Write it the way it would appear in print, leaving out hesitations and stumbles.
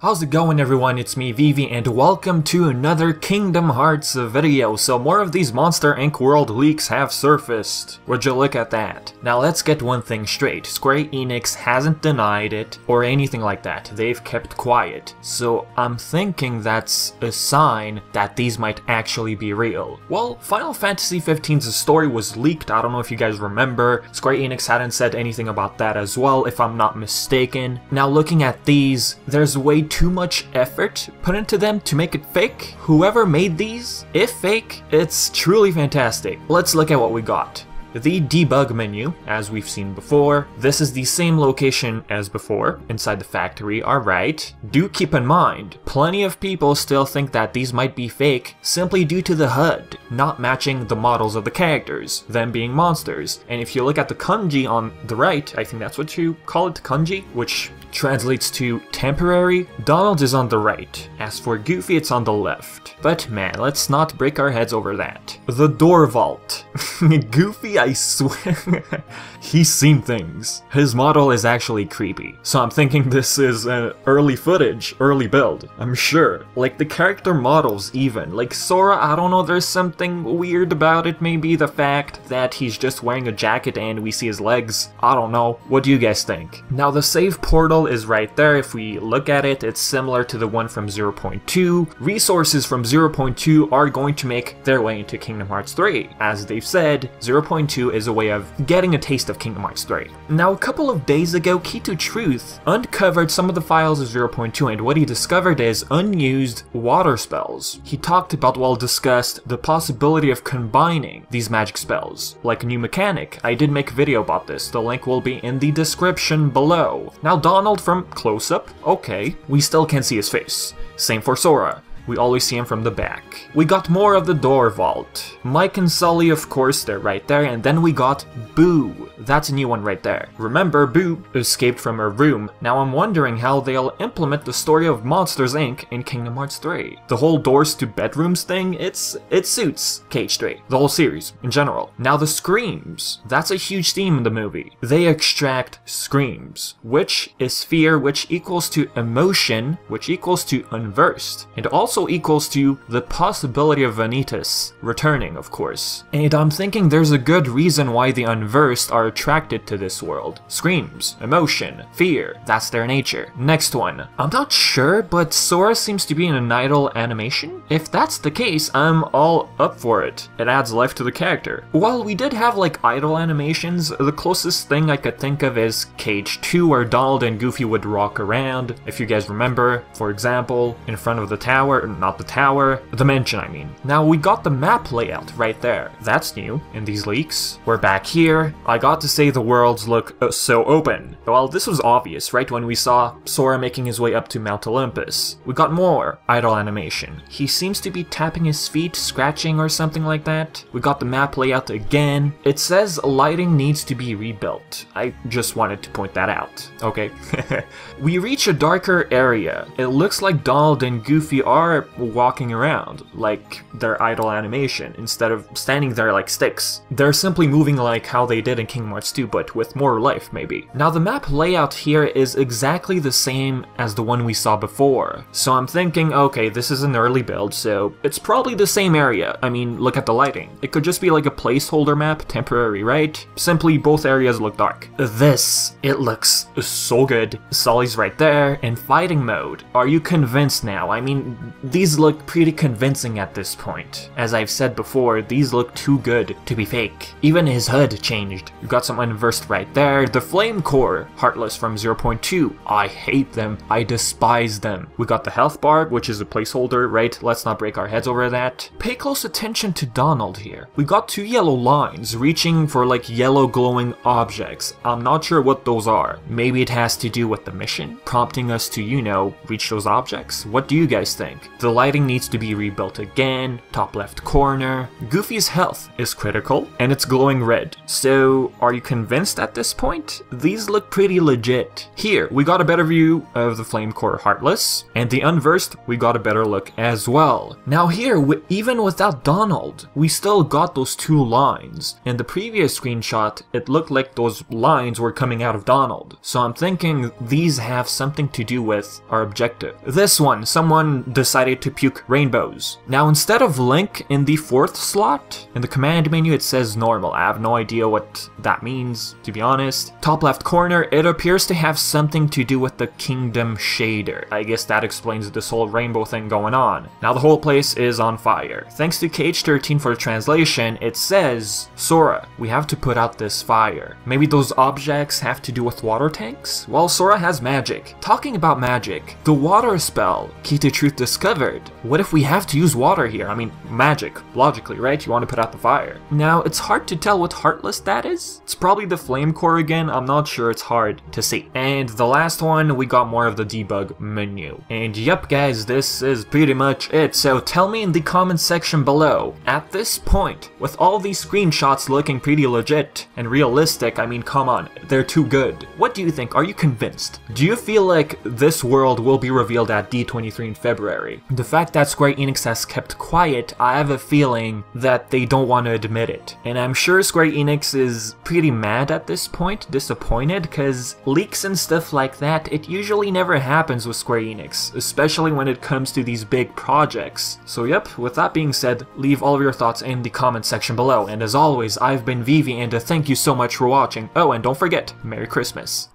How's it going, everyone? It's me, Vivi, and welcome to another Kingdom Hearts video. So more of these Monster Inc. World leaks have surfaced. Would you look at that? Now let's get one thing straight. Square Enix hasn't denied it or anything like that. They've kept quiet. So I'm thinking that's a sign that these might actually be real. Well, Final Fantasy XV's story was leaked. I don't know if you guys remember. Square Enix hadn't said anything about that as well, if I'm not mistaken. Now looking at these, there's way too much effort put into them to make it fake. Whoever made these, if fake, it's truly fantastic. Let's look at what we got. The debug menu, as we've seen before. This is the same location as before, inside the factory, alright. Do keep in mind, plenty of people still think that these might be fake simply due to the HUD not matching the models of the characters, them being monsters. And if you look at the kanji on the right, I think that's what you call it, kanji, which translates to temporary, Donald is on the right. As for Goofy, it's on the left. But man, let's not break our heads over that. The door vault. Goofy, I swear, he's seen things. His model is actually creepy. So I'm thinking this is early footage, early build, I'm sure. Like the character models even. Like Sora, I don't know, there's something weird about it. Maybe the fact that he's just wearing a jacket and we see his legs. I don't know. What do you guys think? Now the save portal is right there. If we look at it, it's similar to the one from 0.2. Resources from 0.2 are going to make their way into Kingdom Hearts 3. As they've said, 0.2 is a way of getting a taste of Kingdom Hearts 3. Now, a couple of days ago, Key2 Truth uncovered some of the files of 0.2, and what he discovered is unused water spells. He talked about, well, discussed the possibility of combining these magic spells, like a new mechanic. I did make a video about this. The link will be in the description below. Now, Donald from close-up, okay, we still can't see his face. Same for Sora. We always see him from the back. We got more of the door vault. Mike and Sully, of course, they're right there, and then we got Boo. That's a new one right there. Remember, Boo escaped from her room. Now I'm wondering how they'll implement the story of Monsters Inc. in Kingdom Hearts 3. The whole doors to bedrooms thing, it suits KH3, the whole series in general. Now the screams, that's a huge theme in the movie. They extract screams, which is fear, which equals to emotion, which equals to unversed, and also equals to the possibility of Vanitas returning, of course. And I'm thinking there's a good reason why the unversed are attracted to this world. Screams, emotion, fear, that's their nature. Next one. I'm not sure, but Sora seems to be in an idle animation? If that's the case, I'm all up for it. It adds life to the character. While we did have like idle animations, the closest thing I could think of is Cage 2, where Donald and Goofy would walk around. If you guys remember, for example, in front of the tower, not the tower, the mansion I mean. Now we got the map layout right there. That's new in these leaks. We're back here. I got to say the worlds look so open. Well, this was obvious, right, when we saw Sora making his way up to Mount Olympus. We got more idle animation. He seems to be tapping his feet, scratching or something like that. We got the map layout again. It says lighting needs to be rebuilt. I just wanted to point that out. Okay. We reach a darker area. It looks like Donald and Goofy are walking around like their idle animation instead of standing there like sticks. They're simply moving like how they did in Kingdom Hearts 2, but with more life maybe. Now the map layout here is exactly the same as the one we saw before. So I'm thinking, okay, this is an early build, so it's probably the same area. I mean, look at the lighting. It could just be like a placeholder map, temporary, right? Simply both areas look dark. This, it looks so good. Sully's right there in fighting mode. Are you convinced now? I mean, these look pretty convincing at this point. As I've said before, these look too good to be fake. Even his HUD changed. You got some unversed right there. The Flame Core, Heartless from 0.2. I hate them. I despise them. We got the health bar, which is a placeholder, right? Let's not break our heads over that. Pay close attention to Donald here. We got two yellow lines reaching for like yellow glowing objects. I'm not sure what those are. Maybe it has to do with the mission, prompting us to, you know, reach those objects. What do you guys think? the lighting needs to be rebuilt again, top left corner. Goofy's health is critical, and it's glowing red. So, are you convinced at this point? These look pretty legit. Here, we got a better view of the Flame Core Heartless, and the Unversed, we got a better look as well. Now here, even without Donald, we still got those two lines. In the previous screenshot, it looked like those lines were coming out of Donald. So I'm thinking these have something to do with our objective. This one, someone decided to puke rainbows. Now instead of Link in the 4th slot, in the command menu it says normal. I have no idea what that means, to be honest. Top left corner, it appears to have something to do with the Kingdom shader. I guess that explains this whole rainbow thing going on. Now the whole place is on fire. Thanks to KH13 for the translation, it says, Sora, we have to put out this fire. Maybe those objects have to do with water tanks? Well, Sora has magic. Talking about magic, the water spell, Key to Truth discovered. What if we have to use water here? I mean, magic, logically, right? You want to put out the fire. Now, it's hard to tell what Heartless that is. It's probably the Flame Core again, I'm not sure, it's hard to see. And the last one, we got more of the debug menu. And yep guys, this is pretty much it, so tell me in the comments section below, at this point, with all these screenshots looking pretty legit and realistic, I mean come on, they're too good. What do you think? Are you convinced? Do you feel like this world will be revealed at D23 in February? The fact that Square Enix has kept quiet, I have a feeling that they don't want to admit it. And I'm sure Square Enix is pretty mad at this point, disappointed, because leaks and stuff like that, it usually never happens with Square Enix, especially when it comes to these big projects. So yep, with that being said, leave all of your thoughts in the comment section below, and as always, I've been Vivi, and thank you so much for watching. Oh, and don't forget, Merry Christmas.